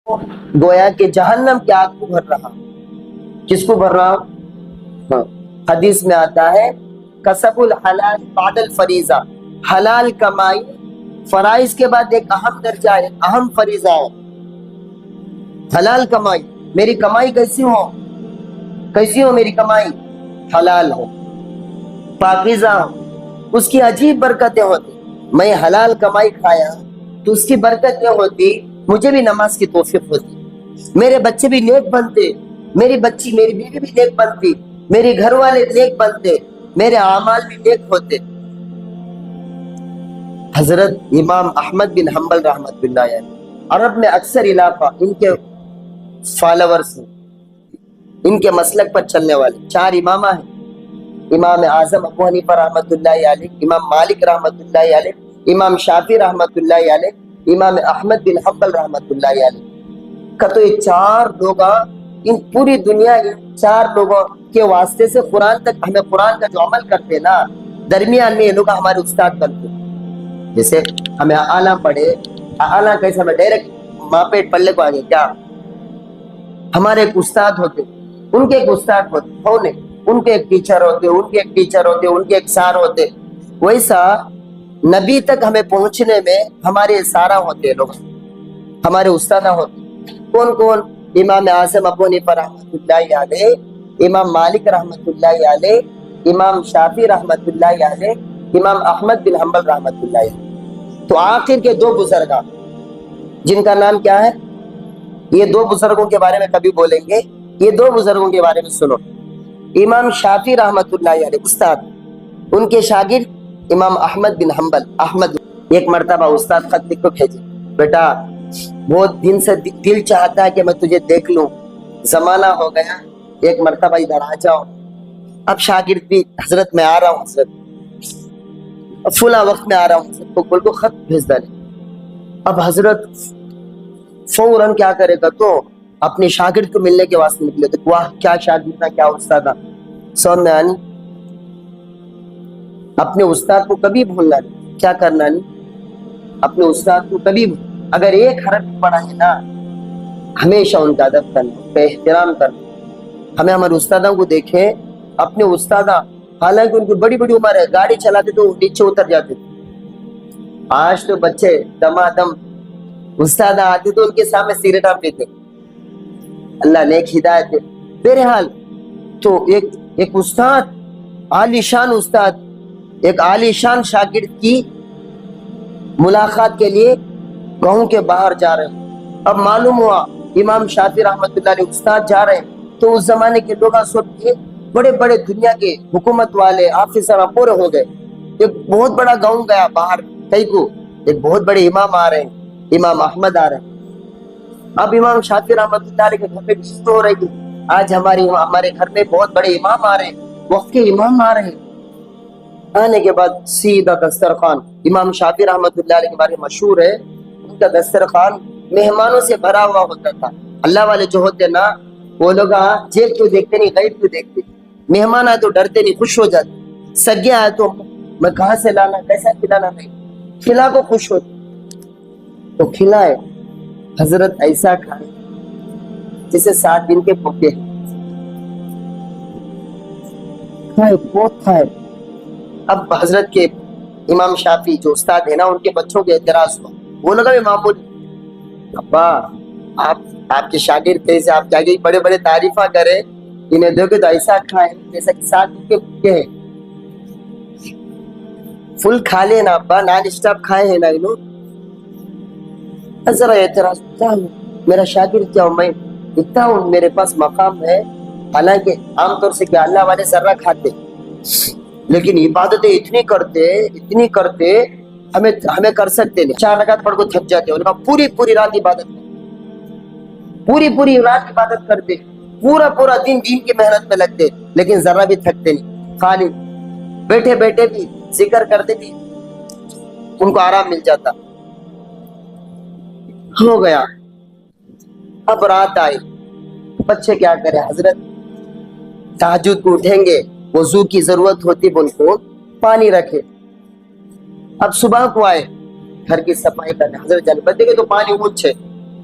گویا کہ جہنم کی آگ کو بھر رہا. کس کو بھر رہا؟ ہاں. حدیث میں آتا ہے کسب الحلال بعد الفریضہ، حلال کمائی فرائض کے بعد ایک اہم درجہ ہے، اہم فریضہ ہے. حلال کمائی، میری کمائی کیسی ہو؟ کیسی ہو میری کمائی؟ حلال ہو، پاکیزہ ہو، اس کی عجیب برکتیں ہوتی. میں حلال کمائی کھایا تو اس کی برکتیں ہوتی، مجھے بھی نماز کی توفیق ہوتی، میرے بچے بھی نیک بنتے، میری بچی میری بیوی بھی نیک بنتی، میرے گھر والے نیک بنتے، میرے اعمال بھی نیک ہوتے. حضرت امام احمد بن حنبل رحمت اللہ علیہ عرب میں اکثر علاقہ ان کے فالورز ہیں، ان کے مسلک پر چلنے والے 4 امامہ ہیں. امام اعظم ابو حنیفہ رحمت اللہ علیہ، امام مالک رحمت اللہ علیہ، امام شافعی رحمت اللہ علیہ، امام احمد بن حنبل رحمت اللہ علیہ کا. تو یہ 4 لوگ ان پوری دنیا ان 4 لوگوں کے واسطے سے قرآن تک، ہمیں قرآن کا جو عمل کرتے نا، درمیان میں یہ لوگ ہمارے استاد بنتے. جیسے ہمیں اعلیٰ پڑھے، اعلیٰ کیسے ہمیں ڈائریکٹ ماں پیٹ پلے کو آگے کیا ہمارے ایک استاد ہوتے، ان کے ایک استاد ہوتے، ہونے ان کے ایک ٹیچر ہوتے، ان کے ایک ٹیچر ہوتے، ان کے ایک سار ہوتے. ویسا نبی تک ہمیں پہنچنے میں ہمارے سارا ہوتے لوگ، ہمارے استاد ہوتے. کون کون؟ امام اعظم ابو حنیفہ رحمت اللہ علیہ، امام مالک رحمت اللہ علیہ، امام شافعی رحمت اللہ علیہ، امام احمد بن حنبل رحمت اللہ علیہ. تو آخر کے 2 بزرگاں جن کا نام کیا ہے؟ یہ 2 بزرگوں کے بارے میں کبھی بولیں گے، یہ 2 بزرگوں کے بارے میں سنو. امام شافعی رحمت اللہ علیہ استاد، ان کے شاگرد امام احمد بن حنبل. احمد ایک مرتبہ استاد خط لکھ کو بھیجے، بیٹا بہت دن سے دل چاہتا ہے کہ میں تجھے دیکھ لوں، زمانہ ہو گیا، ایک مرتبہ ادھر آ جاؤ. اب شاگرد بھی حضرت میں آ رہا ہوں، حضرت فلاں وقت میں آ رہا ہوں، حضرت کو بول کو خط بھیج ڈالے. اب حضرت فوراً کیا کرے گا تو اپنے شاگرد کو ملنے کے واسطے نکلے. تو واہ کیا شاگرد تھا، کیا استاد تھا. سمجھ میں آنی؟ اپنے استاد کو کبھی بھولنا نہیں. کیا کرنا نہیں؟ اپنے استاد کو کبھی اگر ایک حرف پڑھا ہے نا، ہمیشہ ان کا ادب کرنا، ان کا احترام کرنا. ہمیں ہمارے استادوں کو دیکھیں، اپنے استادہ حالانکہ ان کی بڑی بڑی عمر ہے، گاڑی چلاتے تو نیچے اتر جاتے تھے. آج تو بچے دمادم استاد آتے تو ان کے سامنے سگریٹاں پیتے. اللہ نیک ہدایت دے. بہرحال تو ایک استاد، عالی شان استاد، ایک عالی شان شاگرد کی ملاقات کے لیے گاؤں کے باہر جا رہے ہیں. اب معلوم ہوا امام شافعی رحمت اللہ علیہ استاد جا رہے ہیں تو اس زمانے کے لوگ سب بڑے بڑے دنیا کے حکومت والے آفیسر پورے ہو گئے. ایک بہت بڑا گاؤں گیا باہر کئی کو، ایک بہت بڑے امام آ رہے ہیں، امام احمد آ رہے ہیں. اب امام شافعی رحمت اللہ علیہ کے گھر میں بیست ہو رہی تھی، آج ہمارے گھر میں بہت بڑے امام آ رہے ہیں، وقت کے امام آ رہے ہیں. آنے کے بعد سیدھا دسترخوان، امام شافعی رحمت اللہ علیہ کے بارے میں مشہور ہے ان کا دسترخوان مہمانوں سے بھرا ہوا ہوتا تھا. اللہ والے جو ہوتے نا وہ لوگ جیب کو دیکھتے نہیں، غیب کو دیکھتے. مہمان آئے تو ڈرتے نہیں، خوش ہو جاتے. سگے آئے تو میں کہاں سے لانا، کیسا کھلانا، نہیں کھلا کو خوش ہوتے تو کھلائے. حضرت ایسا کھائے جسے 7 دن کے بھوکے کھائے، بہت کھائے. اب حضرت کے امام شافعی جو استاد ہے نا، ان کے بچوں کے اعتراض ہوا. وہ لوگا بھی معمول، ابا آپ کے شاگرد تھے، آپ کیا گئی بڑے بڑے تعریفہ کرے، انہیں دیکھے تو ایسا کھائے جیسا کہ 7 دن کے بھوکے ہیں. فل کھا لے نا ابا، نان اسٹاپ کھائے ہیں نا انہوں. ذرا اعتراض، کیا میرا شاگرد کیا ہوں میں، اتنا ہوں میرے پاس مقام ہے. حالانکہ عام طور سے کیا اللہ والے ذرہ کھاتے لیکن عبادتیں اتنی کرتے ہمیں کر سکتے نہیں. 4 رکعت پڑھ کو تھک جاتے، انہوں نے پوری رات عبادت پوری رات عبادت کرتے، پورا دن کی محنت میں لگتے لیکن ذرا بھی تھکتے نہیں. خالی بیٹھے بھی ذکر کرتے بھی ان کو آرام مل جاتا. ہو گیا. اب رات آئی، بچے کیا کرے، حضرت تہجد کو اٹھیں گے، وضو کی ضرورت ہوتی ان کو، پانی رکھے. اب صبح کو آئے گھر کی صفائی کرنے، حضرت جان بچے کے تو پانی اونچ ہے،